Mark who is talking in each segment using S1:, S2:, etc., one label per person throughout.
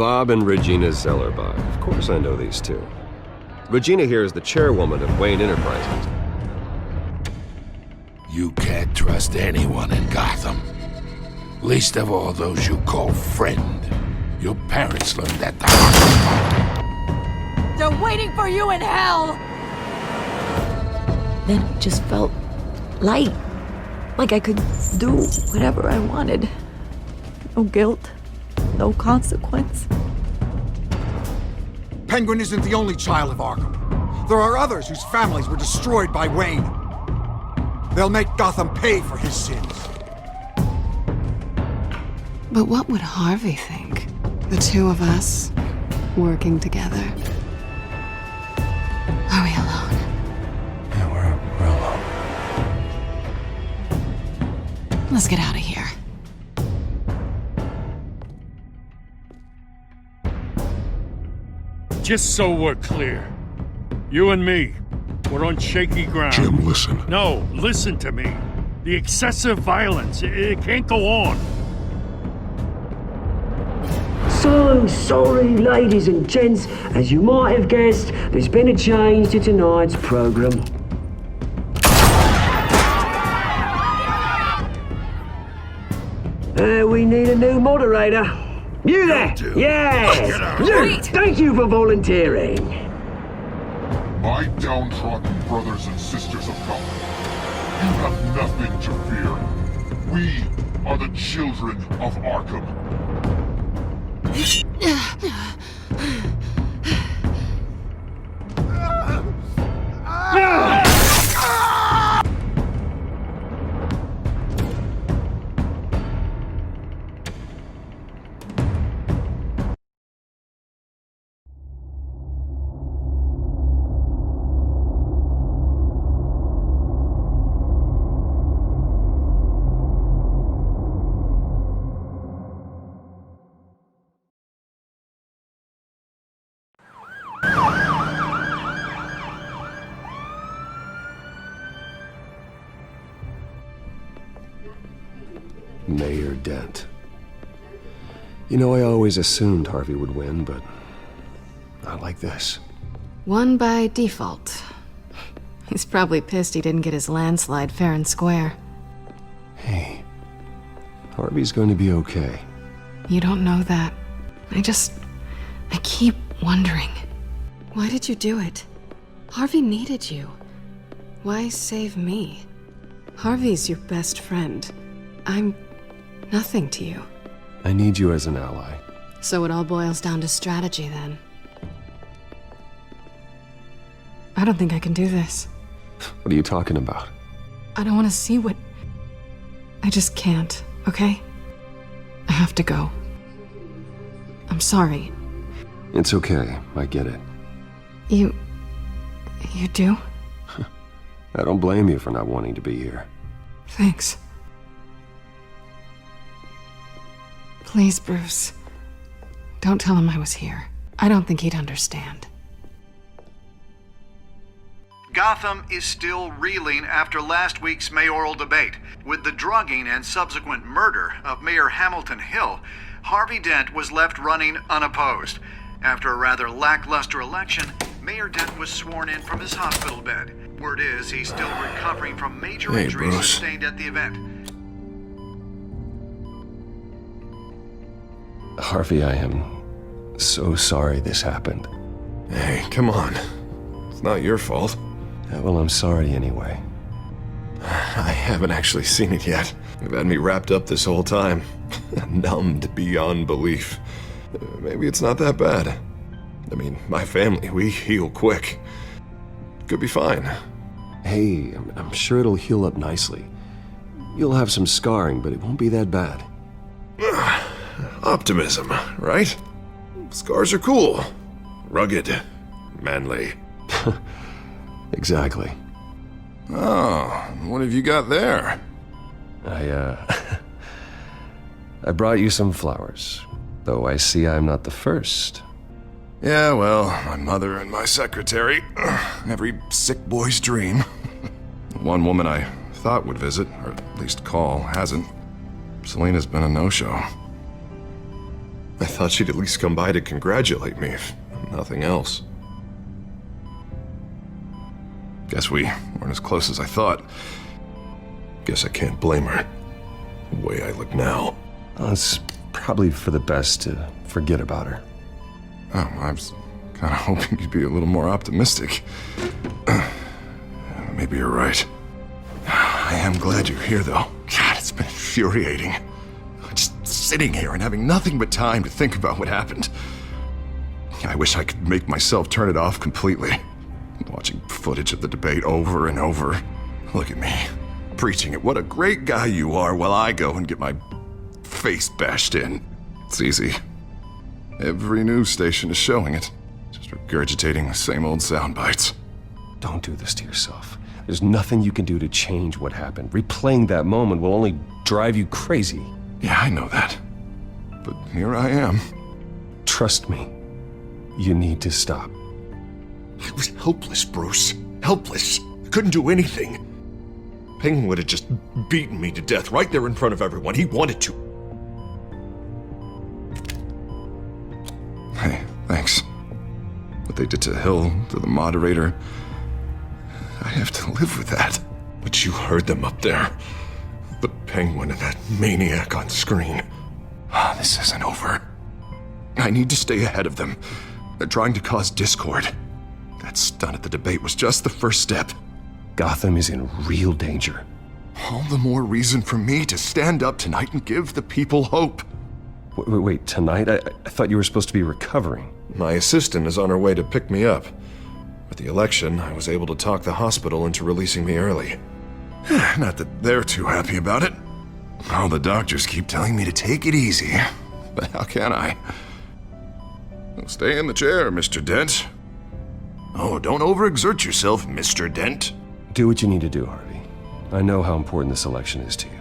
S1: Bob and Regina Zellerbach. Of course I know these two. Regina here is the chairwoman of Wayne Enterprises.
S2: You can't trust anyone in Gotham. Least of all those you call friend. Your parents learned that the hard way.
S3: They're waiting for you in hell!
S4: Then it just felt light. Like I could do whatever I wanted. No guilt, no consequence.
S5: Penguin isn't the only child of Arkham. There are others whose families were destroyed by Wayne. They'll make Gotham pay for his sins.
S6: But what would Harvey think? The two of us, working together. Are we alone?
S2: Yeah, we're alone.
S6: Let's get out of here.
S7: Just so we're clear, you and me, we're on shaky ground.
S2: Jim, listen.
S7: No, listen to me. The excessive violence, it can't go on.
S8: So sorry, ladies and gents. As you might have guessed, there's been a change to tonight's program. We need a new moderator. You there? Yes! You! Thank you for volunteering.
S9: My downtrodden brothers and sisters of Gotham, you have nothing to fear. We are the children of Arkham.
S1: Mayor Dent. You know, I always assumed Harvey would win, but not like this.
S6: Won by default. He's probably pissed he didn't get his landslide fair and square.
S1: Hey, Harvey's going to be okay.
S6: You don't know that. I keep wondering. Why did you do it? Harvey needed you. Why save me? Harvey's your best friend. I'm nothing to you.
S1: I need you as an ally.
S6: So it all boils down to strategy, then. I don't think I can do this.
S1: What are you talking about?
S6: I don't want to see what... I just can't, okay? I have to go. I'm sorry.
S1: It's okay. I get it.
S6: You do?
S1: I don't blame you for not wanting to be here.
S6: Thanks. Please, Bruce. Don't tell him I was here. I don't think he'd understand.
S10: Gotham is still reeling after last week's mayoral debate. With the drugging and subsequent murder of Mayor Hamilton Hill, Harvey Dent was left running unopposed. After a rather lackluster election, Mayor Dent was sworn in from his hospital bed. Word is he's still recovering from major injuries sustained at the event.
S1: Harvey, I am so sorry this happened.
S11: Hey, come on. It's not your fault.
S1: Yeah, well, I'm sorry anyway.
S11: I haven't actually seen it yet. You've had me wrapped up this whole time. Numbed beyond belief. Maybe it's not that bad. I mean, my family, we heal quick. Could be fine.
S1: Hey, I'm sure it'll heal up nicely. You'll have some scarring, but it won't be that bad.
S11: Optimism, right? Scars are cool. Rugged. Manly.
S1: Exactly.
S11: Oh, what have you got there?
S1: I brought you some flowers. Though I see I'm not the first.
S11: Yeah, well, my mother and my secretary. Every sick boy's dream. One woman I thought would visit, or at least call, hasn't. Selena's been a no-show. I thought she'd at least come by to congratulate me, if nothing else. Guess we weren't as close as I thought. Guess I can't blame her. The way I look now.
S1: Well, it's probably for the best to forget about her.
S11: Oh, I was kind of hoping you'd be a little more optimistic. Maybe you're right. I am glad you're here, though. God, it's been infuriating. Just sitting here and having nothing but time to think about what happened. I wish I could make myself turn it off completely. Watching footage of the debate over and over. Look at me, preaching at what a great guy you are while I go and get my face bashed in. It's easy. Every news station is showing it. Just regurgitating the same old sound bites.
S1: Don't do this to yourself. There's nothing you can do to change what happened. Replaying that moment will only drive you crazy.
S11: Yeah, I know that. But here I am.
S1: Trust me. You need to stop.
S11: I was helpless, Bruce. Helpless. I couldn't do anything. Ping would have just beaten me to death right there in front of everyone. He wanted to. Hey, thanks. What they did to Hill, to the moderator, I have to live with that. But you heard them up there. The Penguin and that maniac on screen. This isn't over. I need to stay ahead of them. They're trying to cause discord. That stunt at the debate was just the first step.
S1: Gotham is in real danger.
S11: All the more reason for me to stand up tonight and give the people hope.
S1: Wait, tonight? I thought you were supposed to be recovering.
S11: My assistant is on her way to pick me up. With the election, I was able to talk the hospital into releasing me early. Not that they're too happy about it. All the doctors keep telling me to take it easy. But how can I? Stay in the chair, Mr. Dent. Oh, don't overexert yourself, Mr. Dent.
S1: Do what you need to do, Harvey. I know how important this election is to you.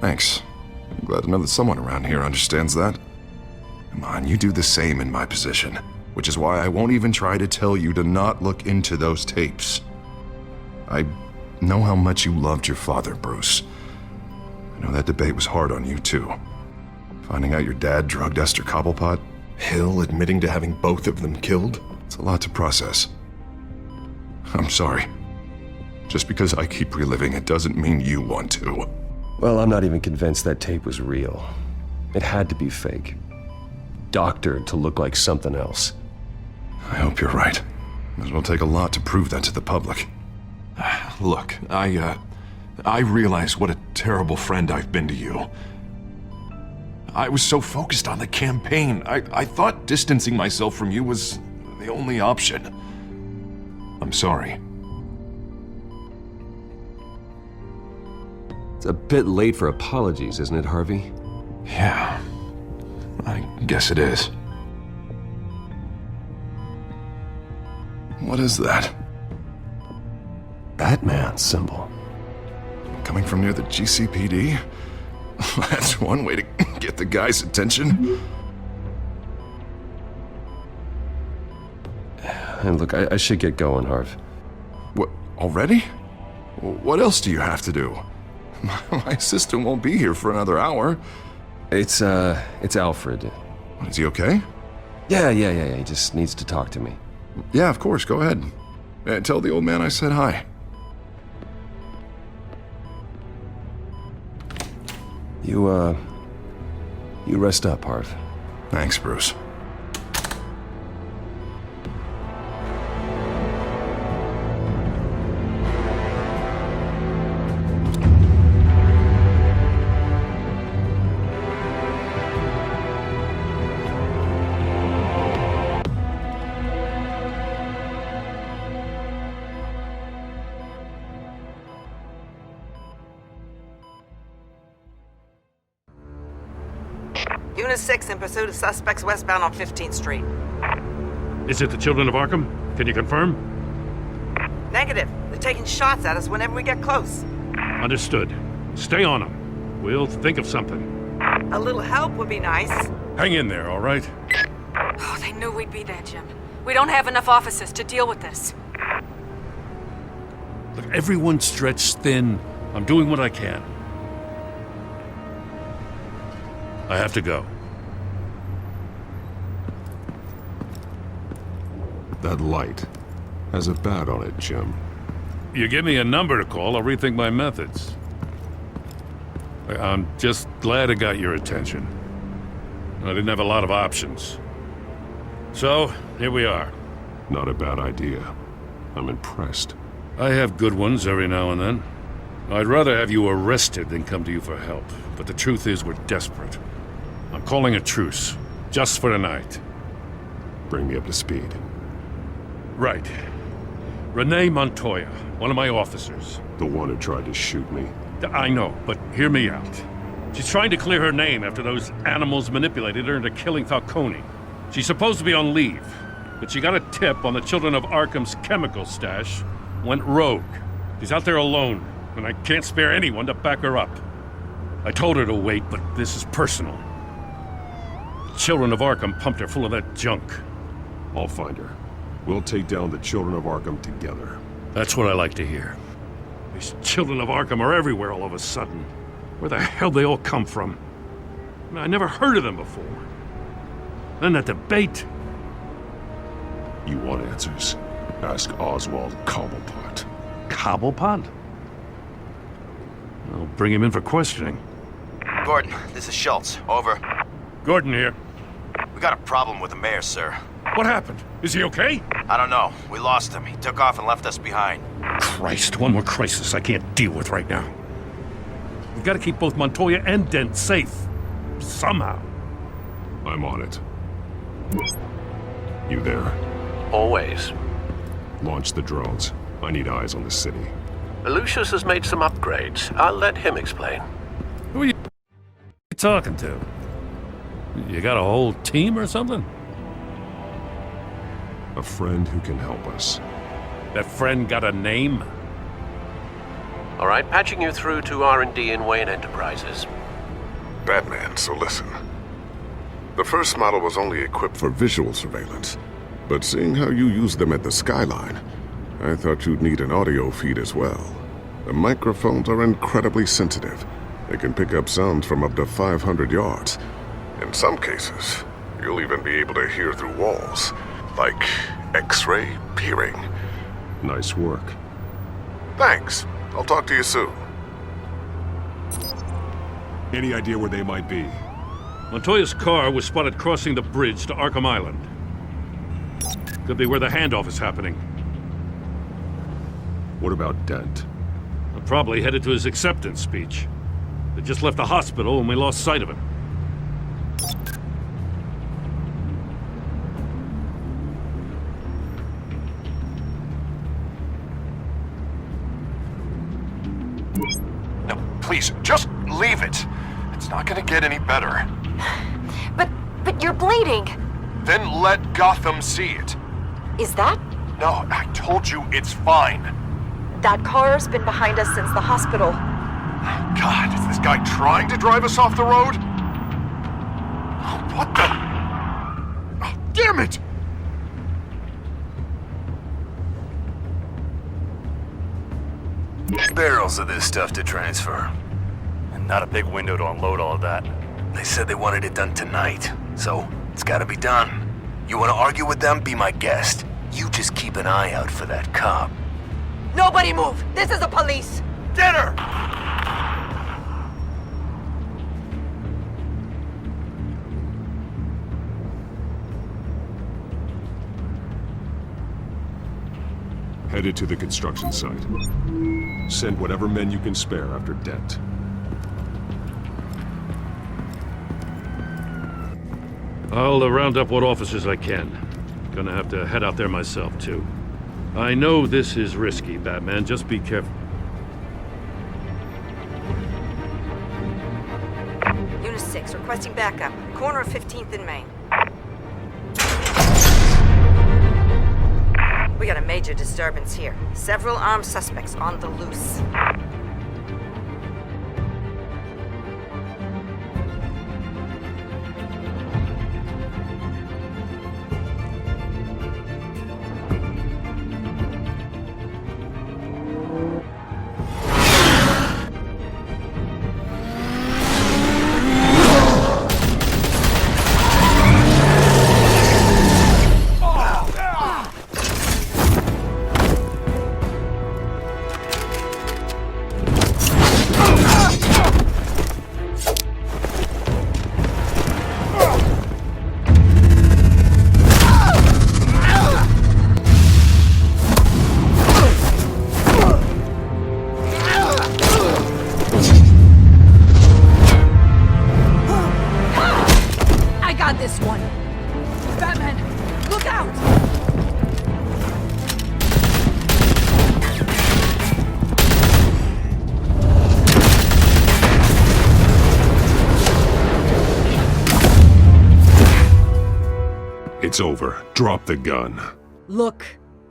S11: Thanks. I'm glad to know that someone around here understands that. Come on, you do the same in my position. Which is why I won't even try to tell you to not look into those tapes. I know how much you loved your father, Bruce. I know that debate was hard on you, too. Finding out your dad drugged Esther Cobblepot, Hill admitting to having both of them killed, it's a lot to process. I'm sorry. Just because I keep reliving it doesn't mean you want to.
S1: Well, I'm not even convinced that tape was real. It had to be fake. Doctored to look like something else.
S11: I hope you're right. It will take a lot to prove that to the public. Look, I realize what a terrible friend I've been to you. I was so focused on the campaign. I thought distancing myself from you was the only option. I'm sorry.
S1: It's a bit late for apologies, isn't it, Harvey?
S11: Yeah, I guess it is. What is that?
S1: Batman symbol.
S11: Coming from near the GCPD? That's one way to get the guy's attention.
S1: And look, I should get going, Harv.
S11: What, already? What else do you have to do? My assistant won't be here for another hour.
S1: It's Alfred.
S11: Is he okay?
S1: Yeah, he just needs to talk to me.
S11: Yeah, of course, go ahead. Tell the old man I said hi.
S1: You rest up, Harv.
S11: Thanks, Bruce.
S12: Unit 6 in pursuit of suspects westbound on 15th Street.
S7: Is it the Children of Arkham? Can you confirm?
S12: Negative. They're taking shots at us whenever we get close.
S7: Understood. Stay on them. We'll think of something.
S12: A little help would be nice.
S7: Hang in there, all right?
S3: Oh, they knew we'd be there, Jim. We don't have enough officers to deal with this.
S7: Look, everyone's stretched thin. I'm doing what I can. I have to go.
S13: That light has a bat on it, Jim.
S7: You give me a number to call, I'll rethink my methods. I'm just glad it got your attention. I didn't have a lot of options. So, here we are.
S13: Not a bad idea. I'm impressed.
S7: I have good ones every now and then. I'd rather have you arrested than come to you for help. But the truth is, we're desperate. I'm calling a truce. Just for tonight.
S13: Bring me up to speed.
S7: Right. Renee Montoya, one of my officers.
S13: The one who tried to shoot me.
S7: I know, but hear me out. She's trying to clear her name after those animals manipulated her into killing Falcone. She's supposed to be on leave, but she got a tip on the Children of Arkham's chemical stash, went rogue. She's out there alone, and I can't spare anyone to back her up. I told her to wait, but this is personal. The Children of Arkham pumped her full of that junk.
S13: I'll find her. We'll take down the Children of Arkham together.
S7: That's what I like to hear. These Children of Arkham are everywhere all of a sudden. Where the hell they all come from? I never heard of them before. Then that debate.
S13: You want answers? Ask Oswald Cobblepot.
S7: Cobblepot? I'll bring him in for questioning.
S14: Gordon, this is Schultz. Over.
S7: Gordon here.
S14: We got a problem with the mayor, sir.
S7: What happened? Is he okay?
S14: I don't know. We lost him. He took off and left us behind.
S7: Christ, one more crisis I can't deal with right now. We've got to keep both Montoya and Dent safe. Somehow.
S13: I'm on it. You there?
S15: Always.
S13: Launch the drones. I need eyes on the city.
S15: Lucius has made some upgrades. I'll let him explain.
S7: Who are you talking to? You got a whole team or something?
S13: A friend who can help us.
S7: That friend got a name?
S15: All right, patching you through to R&D in Wayne Enterprises.
S16: Batman, so listen. The first model was only equipped for visual surveillance, but seeing how you use them at the Skyline, I thought you'd need an audio feed as well. The microphones are incredibly sensitive. They can pick up sounds from up to 500 yards. In some cases, you'll even be able to hear through walls, like X-ray peering.
S13: Nice work.
S16: Thanks. I'll talk to you soon.
S13: Any idea where they might be?
S7: Montoya's car was spotted crossing the bridge to Arkham Island. Could be where the handoff is happening.
S13: What about Dent?
S7: I'm probably headed to his acceptance speech. They just left the hospital and we lost sight of him.
S17: No, please, just leave it. It's not gonna get any better.
S3: But you're bleeding.
S17: Then let Gotham see it.
S3: Is that?
S17: No, I told you it's fine.
S3: That car's been behind us since the hospital.
S17: God, is this guy trying to drive us off the road? What the? Oh, damn it!
S14: Barrels of this stuff to transfer. And not a big window to unload all of that. They said they wanted it done tonight, so it's gotta be done. You wanna argue with them? Be my guest. You just keep an eye out for that cop.
S3: Nobody move! This is the police!
S17: Get her!
S13: Headed to the construction site. Send whatever men you can spare after Dent.
S7: I'll round up what officers I can. Gonna have to head out there myself, too. I know this is risky, Batman. Just be careful.
S18: Unit 6, requesting backup. Corner of 15th and Main. We got a major disturbance here. Several armed suspects on the loose.
S4: this one. Batman, look out!
S13: It's over. Drop the gun.
S4: Look,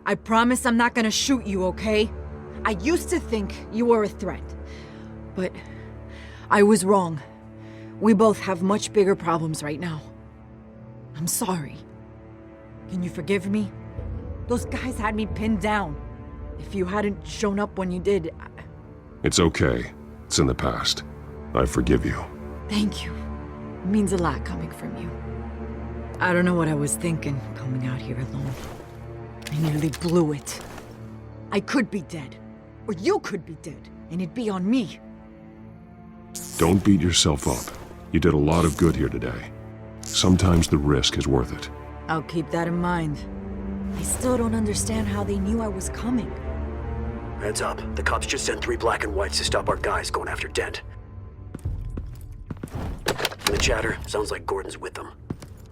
S4: I promise I'm not gonna shoot you, okay? I used to think you were a threat, but I was wrong. We both have much bigger problems right now. I'm sorry. Can you forgive me? Those guys had me pinned down. If you hadn't shown up when you did,
S13: It's okay. It's in the past. I forgive you.
S4: Thank you. It means a lot coming from you. I don't know what I was thinking, coming out here alone. I nearly blew it. I could be dead. Or you could be dead, and it'd be on me.
S13: Don't beat yourself up. You did a lot of good here today. Sometimes the risk is worth it.
S4: I'll keep that in mind. I still don't understand how they knew I was coming.
S8: Heads up. The cops just sent 3 black and whites to stop our guys going after Dent. From the chatter, sounds like Gordon's with them.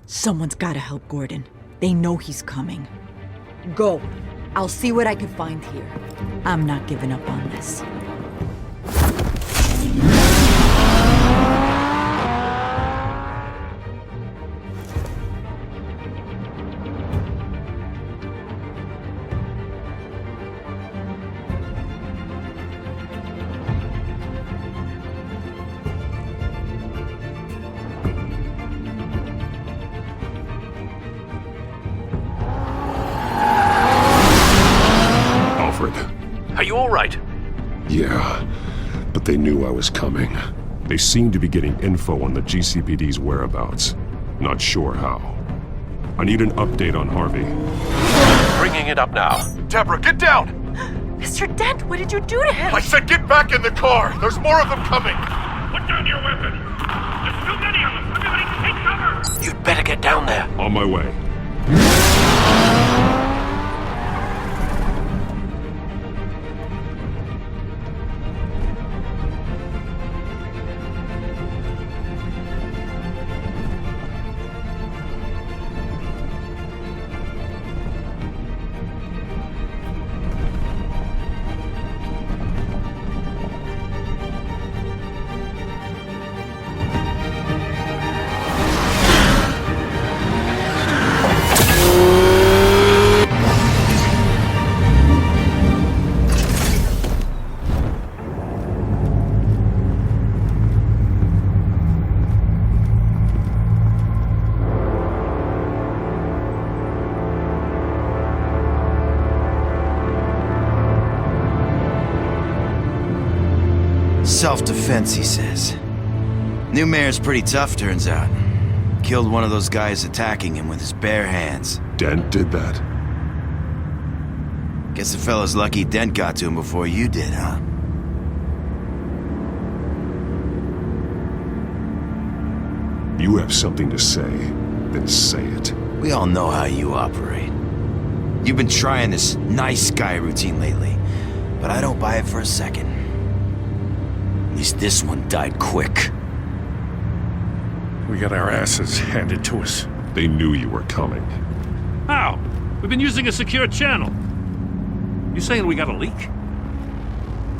S4: Someone's gotta help Gordon. They know he's coming. Go. I'll see what I can find here. I'm not giving up on this.
S15: Are you all right?
S13: Yeah, but they knew I was coming. They seem to be getting info on the GCPD's whereabouts. Not sure how. I need an update on Harvey.
S15: Bringing it up now.
S17: Deborah, get down!
S3: Mr. Dent, what did you do to him?
S17: I said get back in the car! There's more of them coming!
S7: Put down your weapon! There's too many of them! Everybody take cover!
S15: You'd better get down there.
S13: On my way.
S19: Self-defense, he says. New mayor's pretty tough, turns out. Killed one of those guys attacking him with his bare hands.
S13: Dent did that?
S19: Guess the fella's lucky Dent got to him before you did, huh?
S13: You have something to say, then say it.
S19: We all know how you operate. You've been trying this nice guy routine lately, but I don't buy it for a second. At least this one died quick.
S7: We got our asses handed to us.
S13: They knew you were coming.
S7: How? We've been using a secure channel. You saying we got a leak?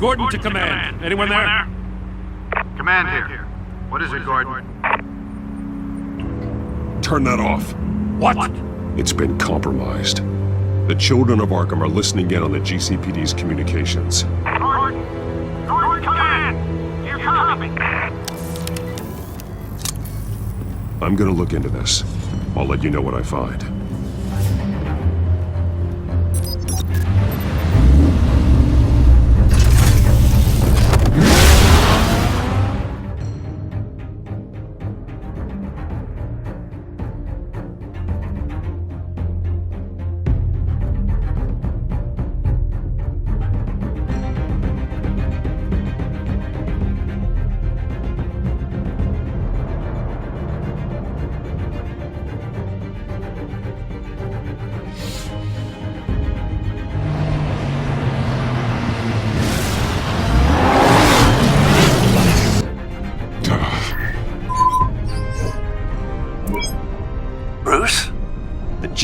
S7: Gordon to command. Anyone there?
S10: Command here. What is it, Gordon?
S13: Turn that off.
S7: What?
S13: It's been compromised. The children of Arkham are listening in on the GCPD's communications.
S20: Gordon, command! You're coming!
S13: I'm gonna look into this. I'll let you know what I find.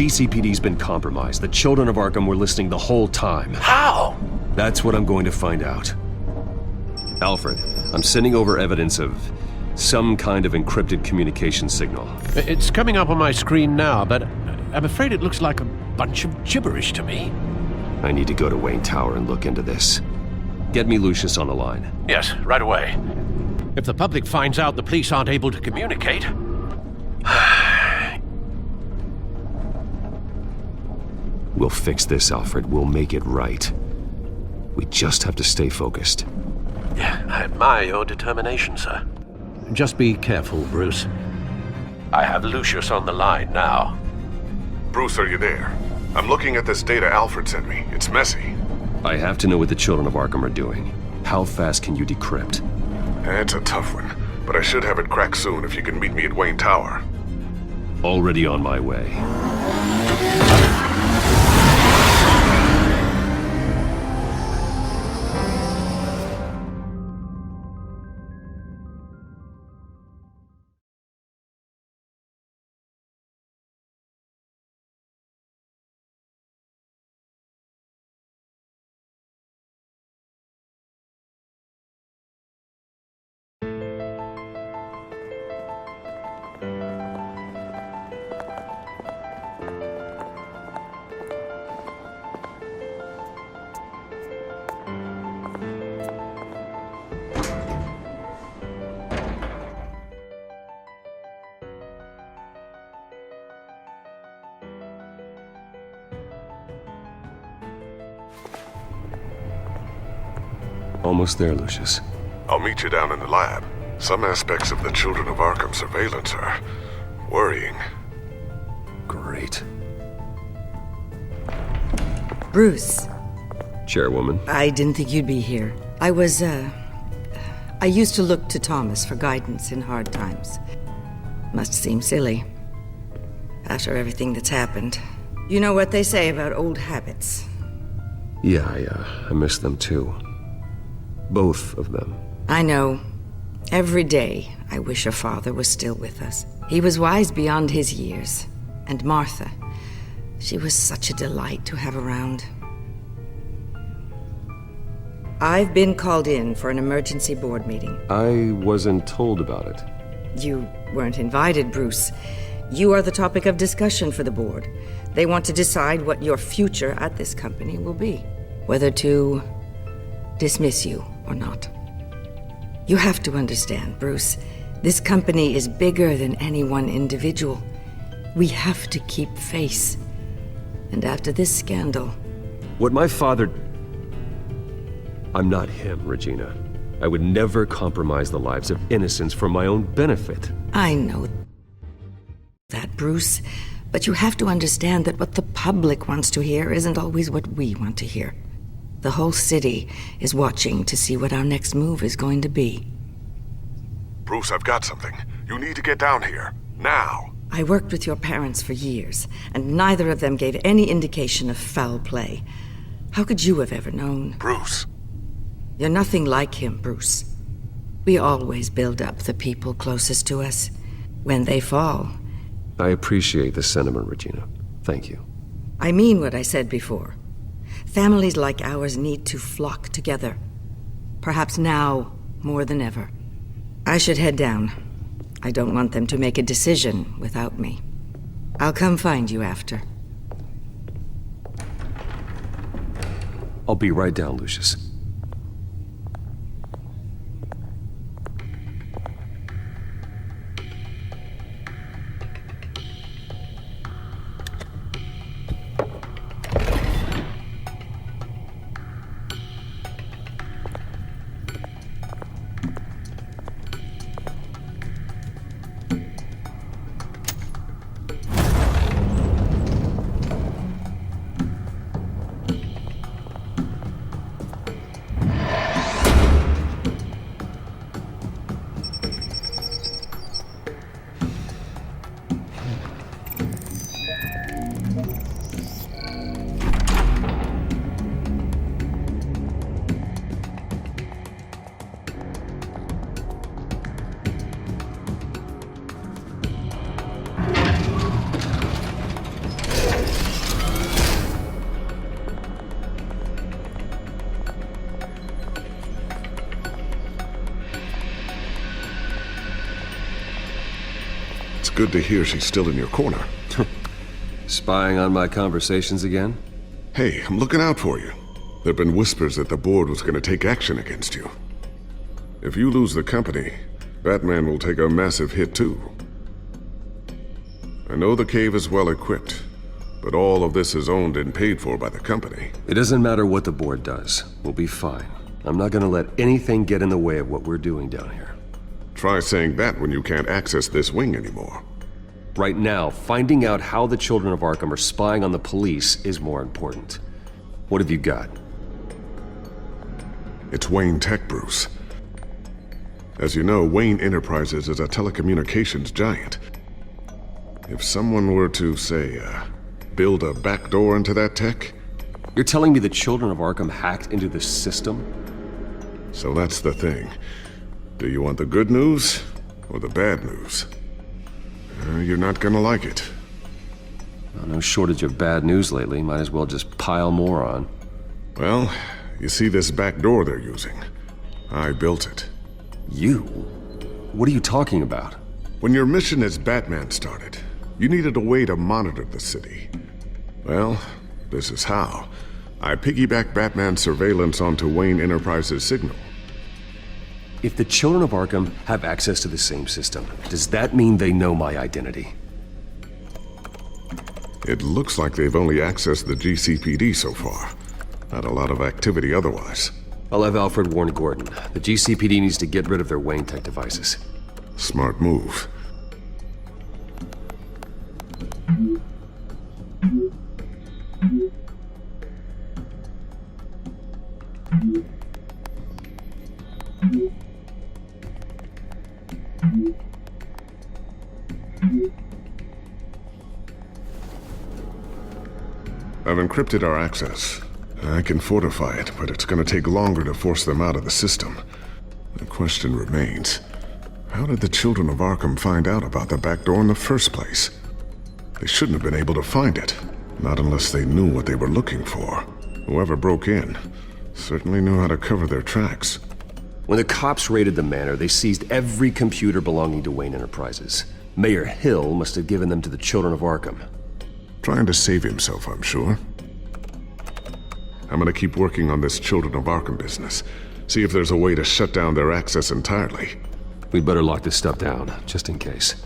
S1: GCPD's been compromised. The children of Arkham were listening the whole time.
S15: How?
S1: That's what I'm going to find out. Alfred, I'm sending over evidence of some kind of encrypted communication signal.
S15: It's coming up on my screen now, but I'm afraid it looks like a bunch of gibberish to me.
S1: I need to go to Wayne Tower and look into this. Get me Lucius on the line.
S15: Yes, right away. If the public finds out the police aren't able to communicate...
S1: We'll fix this, Alfred. We'll make it right. We just have to stay focused.
S15: Yeah, I admire your determination, sir. Just be careful, Bruce. I have Lucius on the line now.
S16: Bruce, are you there? I'm looking at this data Alfred sent me. It's messy.
S1: I have to know what the children of Arkham are doing. How fast can you decrypt?
S16: It's a tough one, but I should have it cracked soon if you can meet me at Wayne Tower.
S1: Already on my way. Almost there, Lucius.
S16: I'll meet you down in the lab. Some aspects of the Children of Arkham surveillance are worrying.
S1: Great.
S21: Bruce.
S1: Chairwoman.
S21: I didn't think you'd be here. I used to look to Thomas for guidance in hard times. Must seem silly. After everything that's happened. You know what they say about old habits.
S1: Yeah, I miss them too. Both of them.
S21: I know. Every day, I wish your father was still with us. He was wise beyond his years. And Martha, she was such a delight to have around. I've been called in for an emergency board meeting.
S1: I wasn't told about it.
S21: You weren't invited, Bruce. You are the topic of discussion for the board. They want to decide what your future at this company will be. Whether to dismiss you or not. You have to understand, Bruce. This company is bigger than any one individual. We have to keep face. And after this scandal...
S1: What my father... I'm not him, Regina. I would never compromise the lives of innocents for my own benefit.
S21: I know that, Bruce. But you have to understand that what the public wants to hear isn't always what we want to hear. The whole city is watching to see what our next move is going to be.
S16: Bruce, I've got something. You need to get down here. Now.
S21: I worked with your parents for years, and neither of them gave any indication of foul play. How could you have ever known?
S16: Bruce.
S21: You're nothing like him, Bruce. We always build up the people closest to us. When they fall...
S1: I appreciate the sentiment, Regina. Thank you.
S21: I mean what I said before. Families like ours need to flock together. Perhaps now, more than ever. I should head down. I don't want them to make a decision without me. I'll come find you after.
S1: I'll be right down, Lucius.
S16: It's good to hear she's still in your corner.
S1: Spying on my conversations again?
S16: Hey, I'm looking out for you. There've been whispers that the board was going to take action against you. If you lose the company, Batman will take a massive hit too. I know the cave is well equipped, but all of this is owned and paid for by the company.
S1: It doesn't matter what the board does. We'll be fine. I'm not gonna let anything get in the way of what we're doing down here.
S16: Try saying that when you can't access this wing anymore.
S1: Right now, finding out how the Children of Arkham are spying on the police is more important. What have you got?
S16: It's Wayne Tech, Bruce. As you know, Wayne Enterprises is a telecommunications giant. If someone were to, say, build a backdoor into that tech...
S1: You're telling me the Children of Arkham hacked into this system?
S16: So that's the thing. Do you want the good news or the bad news? You're not gonna like it.
S1: Well, no shortage of bad news lately. Might as well just pile more on.
S16: Well, you see this back door they're using? I built it.
S1: You? What are you talking about?
S16: When your mission as Batman started, you needed a way to monitor the city. Well, this is how. I piggybacked Batman's surveillance onto Wayne Enterprises' signal.
S1: If the Children of Arkham have access to the same system, does that mean they know my identity?
S16: It looks like they've only accessed the GCPD so far. Not a lot of activity otherwise.
S1: I'll have Alfred warn Gordon. The GCPD needs to get rid of their Wayne Tech devices.
S16: Smart move. I've encrypted our access. I can fortify it, but it's going to take longer to force them out of the system. The question remains, how did the Children of Arkham find out about the back door in the first place? They shouldn't have been able to find it, not unless they knew what they were looking for. Whoever broke in certainly knew how to cover their tracks.
S1: When the cops raided the manor, they seized every computer belonging to Wayne Enterprises. Mayor Hill must have given them to the Children of Arkham.
S16: Trying to save himself, I'm sure. I'm gonna keep working on this Children of Arkham business. See if there's a way to shut down their access entirely.
S1: We'd better lock this stuff down, just in case.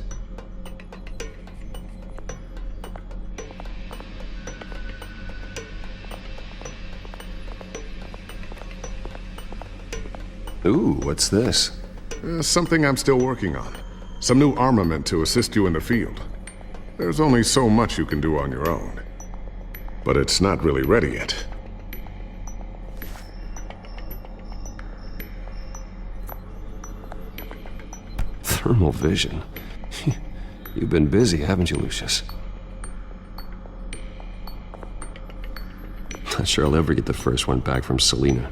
S1: Ooh, what's this?
S16: Something I'm still working on. Some new armament to assist you in the field. There's only so much you can do on your own. But it's not really ready yet.
S1: Thermal vision. You've been busy, haven't you, Lucius? Not sure I'll ever get the first one back from Selina.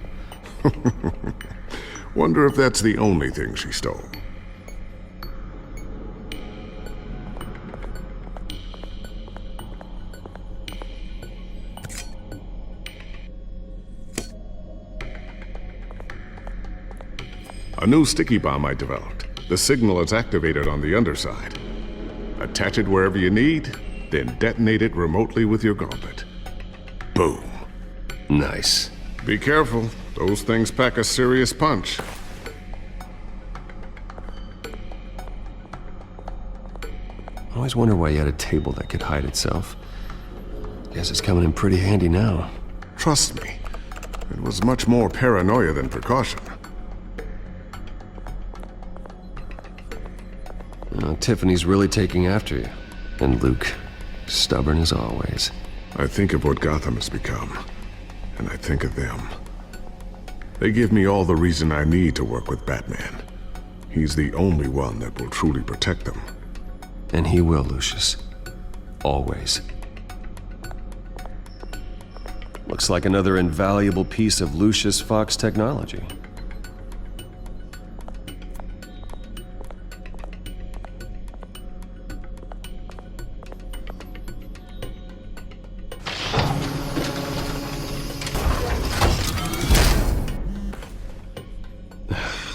S16: Wonder if that's the only thing she stole. A new sticky bomb I developed. The signal is activated on the underside. Attach it wherever you need, then detonate it remotely with your gauntlet. Boom.
S1: Nice.
S16: Be careful. Those things pack a serious punch.
S1: I always wonder why you had a table that could hide itself. Guess it's coming in pretty handy now.
S16: Trust me, it was much more paranoia than precaution.
S1: Tiffany's really taking after you. And Luke, stubborn as always.
S16: I think of what Gotham has become, and I think of them. They give me all the reason I need to work with Batman. He's the only one that will truly protect them.
S1: And he will, Lucius. Always. Looks like another invaluable piece of Lucius Fox technology.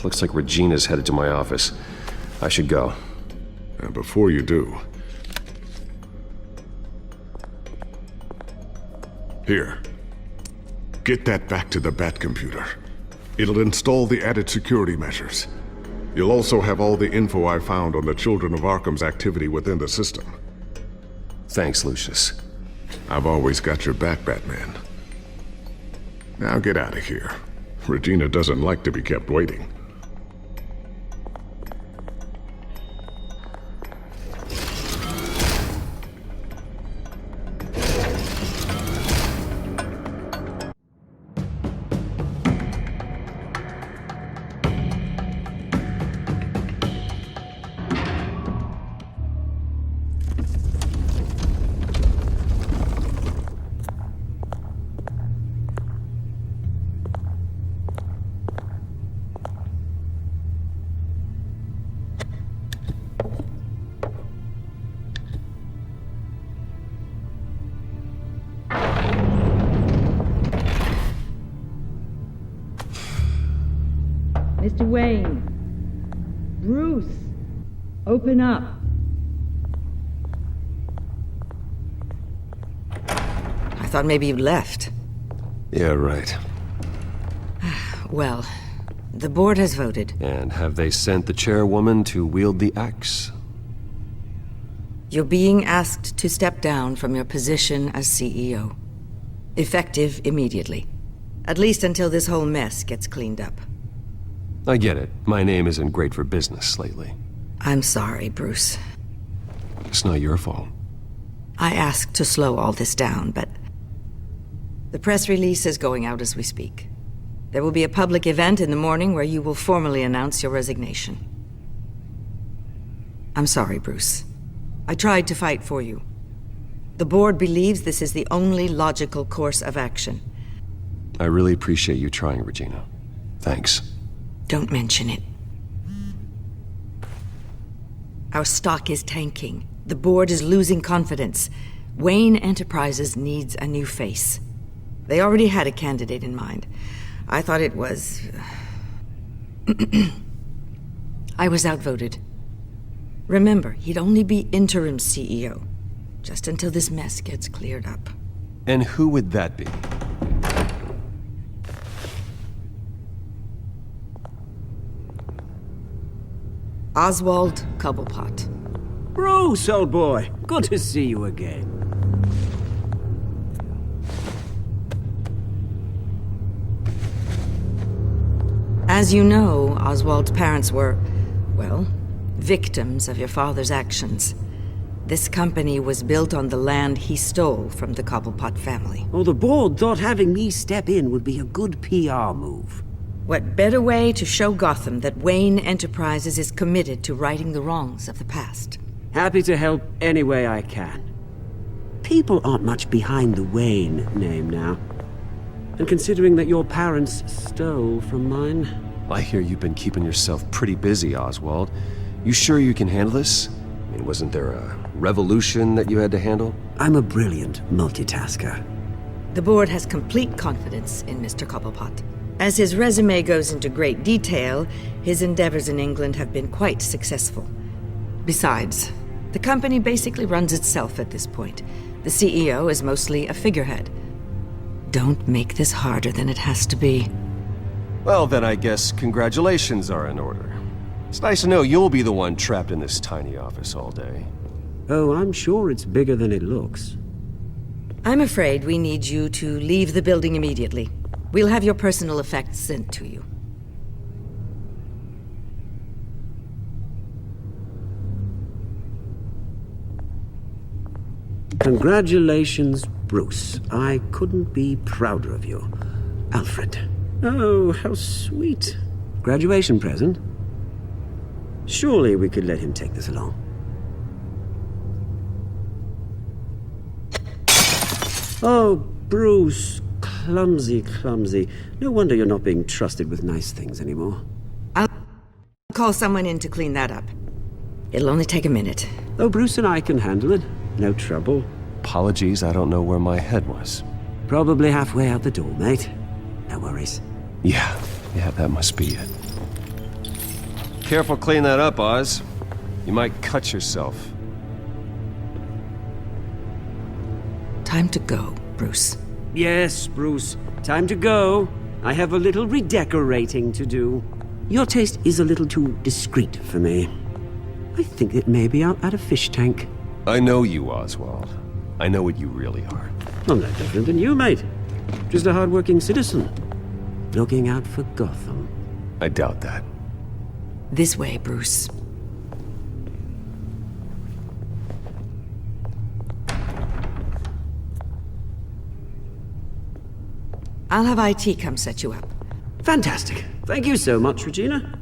S1: Looks like Regina's headed to my office. I should go.
S16: And before you do... Here. Get that back to the Bat computer. It'll install the added security measures. You'll also have all the info I found on the Children of Arkham's activity within the system.
S1: Thanks, Lucius.
S16: I've always got your back, Batman. Now get out of here. Regina doesn't like to be kept waiting.
S21: Mr. Wayne. Bruce. Open up. I thought maybe you'd left.
S1: Yeah, right.
S21: Well, the board has voted.
S1: And have they sent the chairwoman to wield the axe?
S21: You're being asked to step down from your position as CEO. Effective immediately. At least until this whole mess gets cleaned up.
S1: I get it. My name isn't great for business lately.
S21: I'm sorry, Bruce.
S1: It's not your fault.
S21: I asked to slow all this down, but... the press release is going out as we speak. There will be a public event in the morning where you will formally announce your resignation. I'm sorry, Bruce. I tried to fight for you. The board believes this is the only logical course of action.
S1: I really appreciate you trying, Regina. Thanks.
S21: Don't mention it. Our stock is tanking. The board is losing confidence. Wayne Enterprises needs a new face. They already had a candidate in mind. I thought it was... I was outvoted. Remember, he'd only be interim CEO, just until this mess gets cleared up.
S1: And who would that be?
S21: Oswald Cobblepot.
S5: Bruce, old boy. Good to see you again.
S21: As you know, Oswald's parents were, well, victims of your father's actions. This company was built on the land he stole from the Cobblepot family.
S5: Well, the board thought having me step in would be a good PR move.
S21: What better way to show Gotham that Wayne Enterprises is committed to righting the wrongs of the past?
S5: Happy to help any way I can. People aren't much behind the Wayne name now. And considering that your parents stole from mine...
S1: I hear you've been keeping yourself pretty busy, Oswald. You sure you can handle this? I mean, wasn't there a revolution that you had to handle?
S5: I'm a brilliant multitasker.
S21: The board has complete confidence in Mr. Cobblepot. As his resume goes into great detail, his endeavors in England have been quite successful. Besides, the company basically runs itself at this point. The CEO is mostly a figurehead. Don't make this harder than it has to be.
S1: Well, then I guess congratulations are in order. It's nice to know you'll be the one trapped in this tiny office all day.
S5: Oh, I'm sure it's bigger than it looks.
S21: I'm afraid we need you to leave the building immediately. We'll have your personal effects sent to you.
S5: Congratulations, Bruce. I couldn't be prouder of you. Alfred. Oh, how sweet. Graduation present? Surely we could let him take this along. Oh, Bruce. Clumsy, clumsy. No wonder you're not being trusted with nice things anymore.
S21: I'll call someone in to clean that up. It'll only take a minute.
S5: Oh, Bruce and I can handle it. No trouble.
S1: Apologies, I don't know where my head was.
S5: Probably halfway out the door, mate. No worries.
S1: Yeah, that must be it. Careful clean that up, Oz. You might cut yourself.
S21: Time to go, Bruce.
S5: Yes, Bruce. Time to go. I have a little redecorating to do. Your taste is a little too discreet for me. I think that maybe I'll add a fish tank.
S1: I know you, Oswald. I know what you really are.
S5: I'm no different than you, mate. Just a hard-working citizen. Looking out for Gotham.
S1: I doubt that.
S21: This way, Bruce. I'll have IT come set you up.
S5: Fantastic. Thank you so much, Regina.